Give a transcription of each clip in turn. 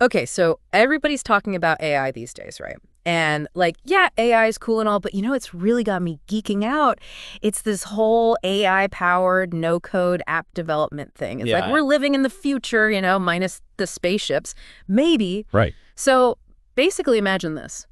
Okay, so everybody's talking about AI these days, right? And like, yeah, AI is cool and all, but it's really got me geeking out. It's this whole AI-powered no-code app development thing. It's like Yeah. we're living in the future, minus the spaceships, maybe. Right. So basically imagine this.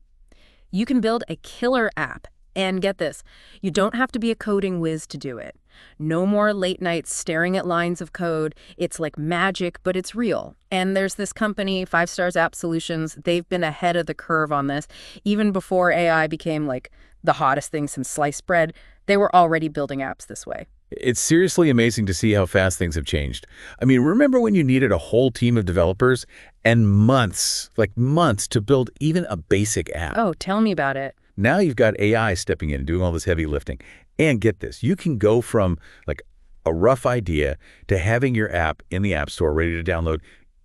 You can build a killer app. And get this, you don't have to be a coding whiz to do it. No more late nights staring at lines of code. It's like magic, but it's real. And there's this company, 5 Stars App Solutions. They've been ahead of the curve on this. Even before AI became like the hottest thing since sliced bread, they were already building apps this way. It's seriously amazing to see how fast things have changed. I mean, remember when you needed a whole team of developers and months, like months, to build even a basic app? Oh, tell me about it. Now you've got AI stepping in and doing all this heavy lifting. And get this, you can go from like a rough idea to having your app in the App Store ready to download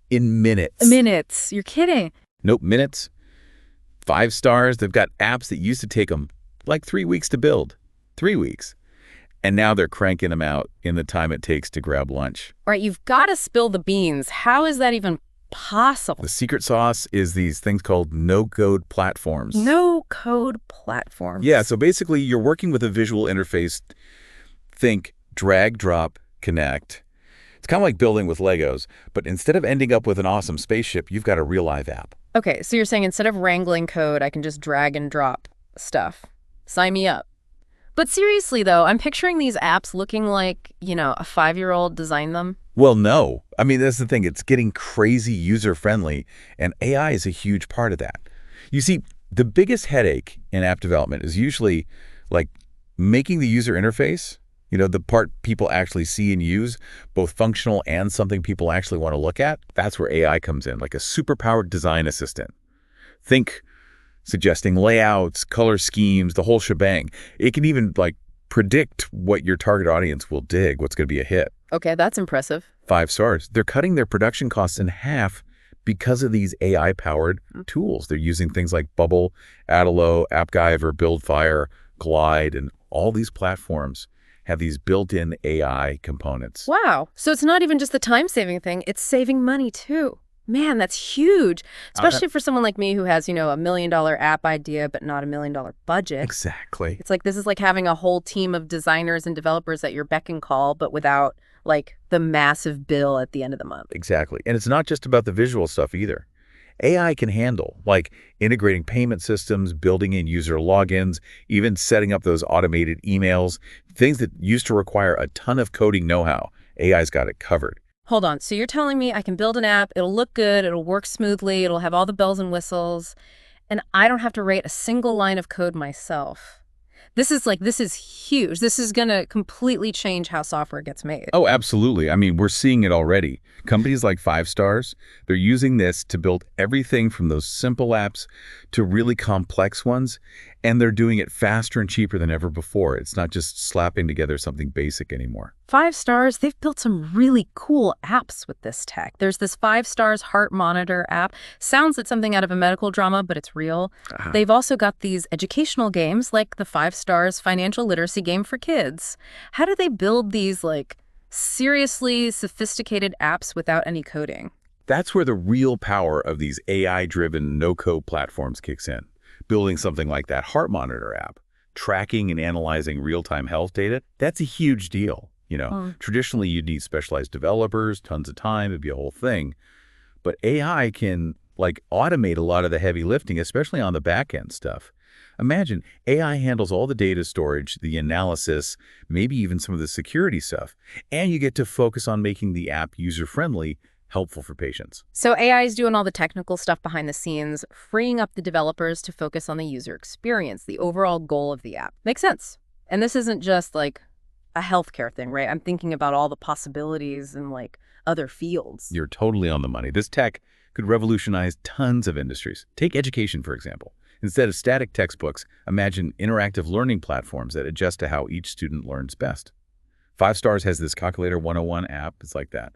in minutes. Minutes? You're kidding. Nope, minutes. 5 Stars, they've got apps that used to take them like 3 weeks to build. 3 weeks. And now they're cranking them out in the time it takes to grab lunch. All right, you've got to spill the beans. How is that even possible? The secret sauce is these things called no-code platforms. No-code platforms. Yeah, so basically you're working with a visual interface. Think drag, drop, connect. It's kind of like building with Legos, but instead of ending up with an awesome spaceship, you've got a real live app. Okay, so you're saying instead of wrangling code, I can just drag and drop stuff. Sign me up. But seriously, though, I'm picturing these apps looking like, a 5-year-old designed them. Well, no. I mean, that's the thing. It's getting crazy user-friendly, and AI is a huge part of that. You see, the biggest headache in app development is usually like making the user interface, the part people actually see and use, both functional and something people actually want to look at. That's where AI comes in, like a superpowered design assistant. Think suggesting layouts, color schemes, the whole shebang. It can even predict what your target audience will dig, what's going to be a hit. Okay, that's impressive. 5 Stars. They're cutting their production costs in half because of these AI-powered tools. They're using things like Bubble, Adalo, AppGyver, BuildFire, Glide, and all these platforms have these built-in AI components. Wow. So it's not even just the time-saving thing. It's saving money, too. Man, that's huge, especially for someone like me who has, a $1 million app idea, but not $1 million budget. Exactly. It's like this is like having a whole team of designers and developers at your beck and call, but without the massive bill at the end of the month. Exactly. And it's not just about the visual stuff either. AI can handle integrating payment systems, building in user logins, even setting up those automated emails, things that used to require a ton of coding know-how. AI's got it covered. Hold on. So you're telling me I can build an app, it'll look good, it'll work smoothly, it'll have all the bells and whistles, and I don't have to write a single line of code myself. This is huge. This is going to completely change how software gets made. Oh, absolutely. I mean, we're seeing it already. Companies like 5 Stars, they're using this to build everything from those simple apps to really complex ones, and they're doing it faster and cheaper than ever before. It's not just slapping together something basic anymore. 5 Stars, they've built some really cool apps with this tech. There's this 5 Stars heart monitor app. Sounds like something out of a medical drama, but it's real. They've also got these educational games like the 5 Stars financial literacy game for kids. How do they build these seriously sophisticated apps without any coding? That's where the real power of these AI-driven no-code platforms kicks in. Building something like that heart monitor app, tracking and analyzing real-time health data, that's a huge deal. Traditionally, you'd need specialized developers, tons of time, it'd be a whole thing. But AI can automate a lot of the heavy lifting, especially on the back-end stuff. Imagine AI handles all the data storage, the analysis, maybe even some of the security stuff, and you get to focus on making the app user-friendly, helpful for patients. So AI is doing all the technical stuff behind the scenes, freeing up the developers to focus on the user experience, the overall goal of the app. Makes sense. And this isn't just a healthcare thing, right? I'm thinking about all the possibilities in other fields. You're totally on the money. This tech could revolutionize tons of industries. Take education, for example. Instead of static textbooks, imagine interactive learning platforms that adjust to how each student learns best. 5 Stars has this Calculator 101 app. It's like that.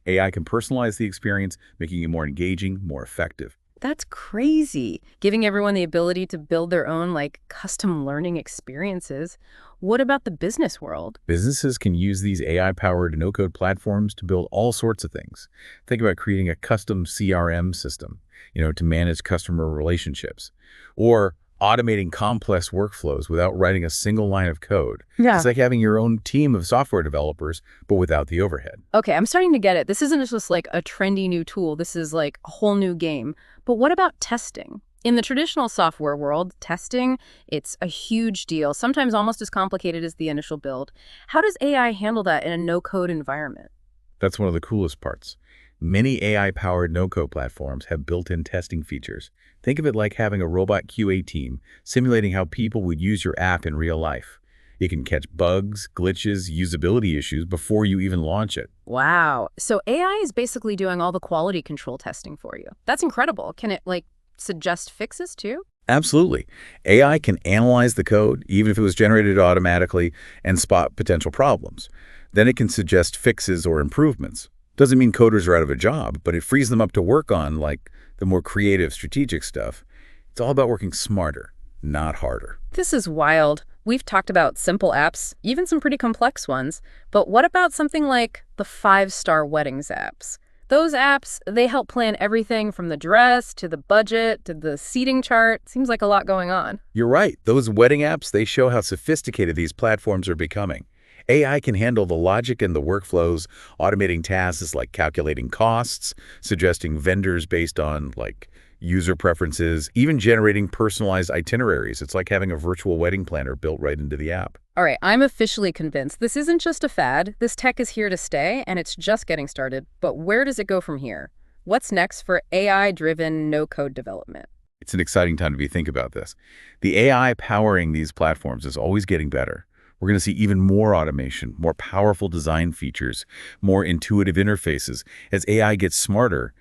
AI can personalize the experience, making it more engaging, more effective. That's crazy. Giving everyone the ability to build their own, like, custom learning experiences. What about the business world? Businesses can use these AI-powered no-code platforms to build all sorts of things. Think about creating a custom CRM system, to manage customer relationships, or automating complex workflows without writing a single line of code. Yeah. It's like having your own team of software developers, but without the overhead. Okay, I'm starting to get it. This isn't just like a trendy new tool. This is like a whole new game. But what about testing? In the traditional software world, testing, it's a huge deal, sometimes almost as complicated as the initial build. How does AI handle that in a no-code environment? That's one of the coolest parts. Many AI-powered no-code platforms have built-in testing features. Think of it like having a robot QA team simulating how people would use your app in real life. It can catch bugs, glitches, usability issues before you even launch it. Wow. So AI is basically doing all the quality control testing for you. That's incredible. Can it, like, suggest fixes too? Absolutely. AI can analyze the code, even if it was generated automatically, and spot potential problems. Then it can suggest fixes or improvements. Doesn't mean coders are out of a job, but it frees them up to work on, like, the more creative, strategic stuff. It's all about working smarter, not harder. This is wild. We've talked about simple apps, even some pretty complex ones. But what about something like the 5-star weddings apps? Those apps, they help plan everything from the dress to the budget to the seating chart. Seems like a lot going on. You're right. Those wedding apps, they show how sophisticated these platforms are becoming. AI can handle the logic and the workflows, automating tasks like calculating costs, suggesting vendors based on, like, user preferences, even generating personalized itineraries. It's like having a virtual wedding planner built right into the app. All right, I'm officially convinced this isn't just a fad. This tech is here to stay, and it's just getting started. But where does it go from here? What's next for AI-driven no-code development? It's an exciting time to be thinking about this. The AI powering these platforms is always getting better. We're going to see even more automation, more powerful design features, more intuitive interfaces. As AI gets smarter,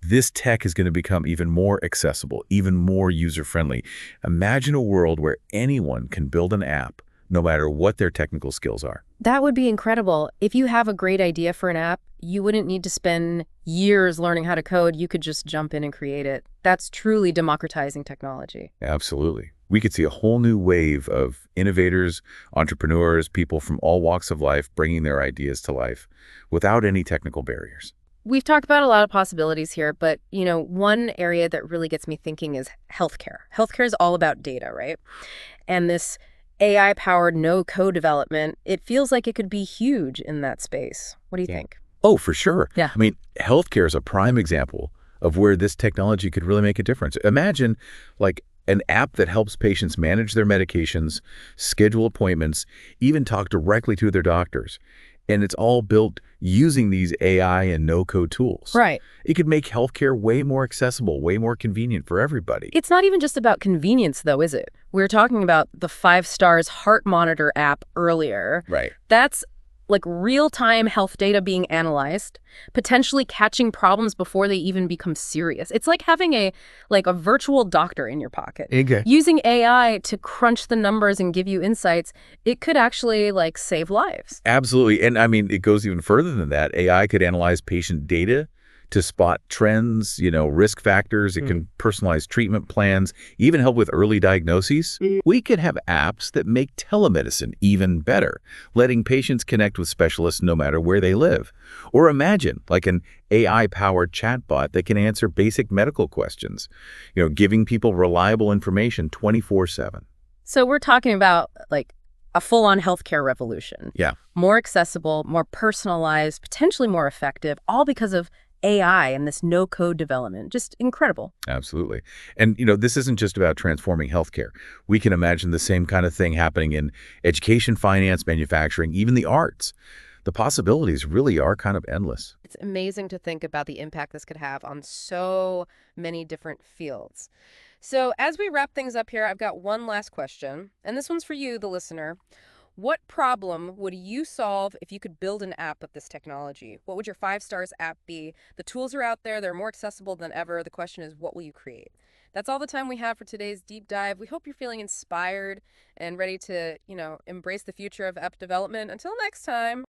this tech is going to become even more accessible, even more user-friendly. Imagine a world where anyone can build an app, no matter what their technical skills are. That would be incredible. If you have a great idea for an app, you wouldn't need to spend years learning how to code. You could just jump in and create it. That's truly democratizing technology. Absolutely. We could see a whole new wave of innovators, entrepreneurs, people from all walks of life bringing their ideas to life without any technical barriers. We've talked about a lot of possibilities here, but, one area that really gets me thinking is healthcare. Healthcare is all about data, right? And this AI-powered no-code development, it feels like it could be huge in that space. What do you think? Oh, for sure. Yeah. I mean, healthcare is a prime example of where this technology could really make a difference. Imagine, like, an app that helps patients manage their medications, schedule appointments, even talk directly to their doctors. And it's all built using these AI and no-code tools. Right. It could make healthcare way more accessible, way more convenient for everybody. It's not even just about convenience, though, is it? We were talking about the 5-Stars heart monitor app earlier. Right. That's like real-time health data being analyzed, potentially catching problems before they even become serious. It's like having a virtual doctor in your pocket. Okay. Using AI to crunch the numbers and give you insights, it could actually save lives. Absolutely. And I mean, it goes even further than that. AI could analyze patient data to spot trends, risk factors. It can personalize treatment plans, even help with early diagnoses. We could have apps that make telemedicine even better, letting patients connect with specialists no matter where they live. Or imagine like an AI-powered chatbot that can answer basic medical questions, giving people reliable information 24/7. So we're talking about a full-on healthcare revolution. Yeah. More accessible, more personalized, potentially more effective, all because of AI and this no-code development. Just incredible. Absolutely. And, this isn't just about transforming healthcare. We can imagine the same kind of thing happening in education, finance, manufacturing, even the arts. The possibilities really are kind of endless. It's amazing to think about the impact this could have on so many different fields. So as we wrap things up here, I've got one last question, and this one's for you, the listener. What problem would you solve if you could build an app of this technology? What would your 5-Stars app be? The tools are out there. They're more accessible than ever. The question is, what will you create? That's all the time we have for today's deep dive. We hope you're feeling inspired and ready to, embrace the future of app development. Until next time.